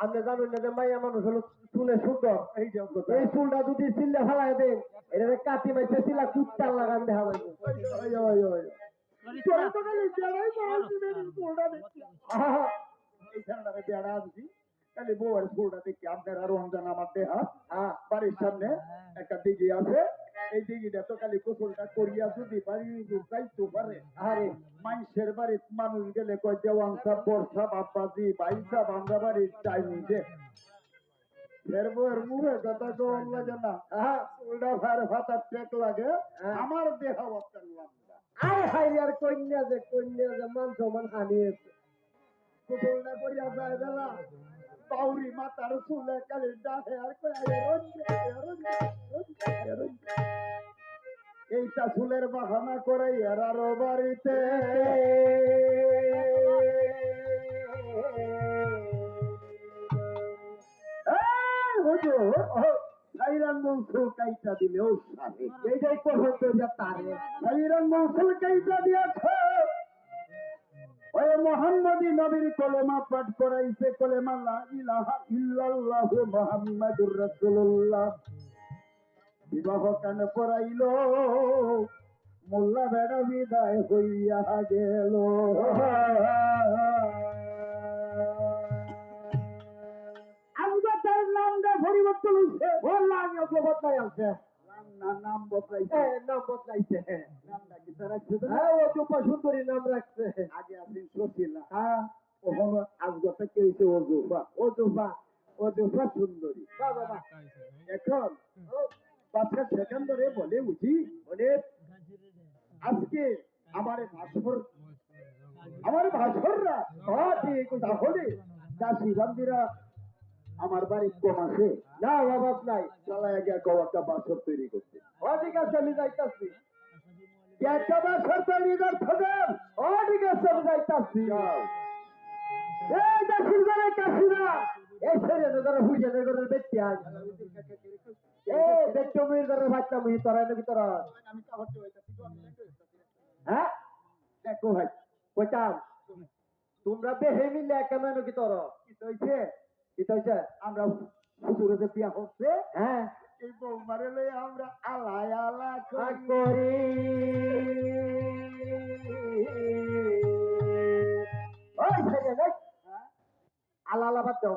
আপনি জানেন না যে মাইয়া মানুষ হলো চুলে সুন্দর। এই চুলটা যদি চিল্লে ফেলায় দেন, এটা কাটি মাইছে চিল্লা কুত্তার লাগান দেখা যাবে। তোরা তো খালি বেড়াই বলছি ফুলটা দেখছি এই ছেলেটাকে বেড়া আনছি খালি বউয়ের ফুলটা দেখি আপনার আর রমজান আমার দেহা বাড়ির সামনে একটা দিঘি আছে এই দিঘিটা তো খালি গোসলটা করিয়া যদি বাড়ি যাইতে পারে আরে মানুষের বাড়ির মানুষ গেলে কয় দেওয়ান সাহ বর্ষা বাপ্পাজি ভাই সাহ আমরা বাড়ির চাইনি যে ফের বউয়ের মুখে কথা তো লাগে না উল্টা ফার ফাতার টেক লাগে আমার দেহা অত্যার লম্বা আরে হাই আর কন্যা যে মান সমান হানিয়েছে। গোসলটা করিয়া যায় বেলা বাউরি মাতার চুলে কালি ডাকে আর এইটা চুলের বাহানা করে এরারও বাড়িতে সাইরান মৌসুল কাইটা দিলে ও সাথে এইটাই পছন্দ যে তারে সাইরান মৌসুল কাইটা দিয়েছে ওই মোহাম্মদী নবীর কলেমা পাঠ করাইছে কলেমা লা ইলাহা ইল্লাল্লাহু মুহাম্মাদুর রাসূলুল্লাহ বিবাহ কানে পড়াইল মোল্লা বেড়া বিদায় হইয়া গেল আজকে তার নামটা পরিবর্তন হইছে বললাম আমি ওকে বদলাই আছে নাম বদলাইছে নাম বদলাইছে নামটা কি তার রাখছে হ্যাঁ ও চুপা সুন্দরী নাম রাখছে আগে আপনি সচিলা হ্যাঁ ওখানে আজগতে কে হইছে ওজুফা সুন্দরী বাবা এখন পাঁচটা সেকেন্ড ধরে বলে উঠি বলে আজকে আমার ভাষররা তাহলে চাষি বান্দিরা আমার বাড়ি কম আছে না অভাব নাই চালা একটা বাসর তৈরি করতে ঠিক আছে আমি যাইতাছি একটা বাসর তৈরি করতে ঠিক আছে আমি যাইতাছি এই চাষির ঘরে কাশিরা এই ছেড়ে ধরে হুইজের ঘরে দেখতে আজ এই দেখতে মুই ঘরে বাচ্চা মুই তোরা নাকি তোরা আমি কাহতে হইতাছি হ্যাঁ দেখো ভাই কইতাম তোমরা দেহে মিলে কেমন নাকি তোরা কি হইছে কি হইছে আমরা হুজুরে যে বিয়া হচ্ছে হ্যাঁ এই বৌমারে লই আমরা আলায় আলা করি করি ওই ছেড়ে দেখ আলা আলা বাদ দাও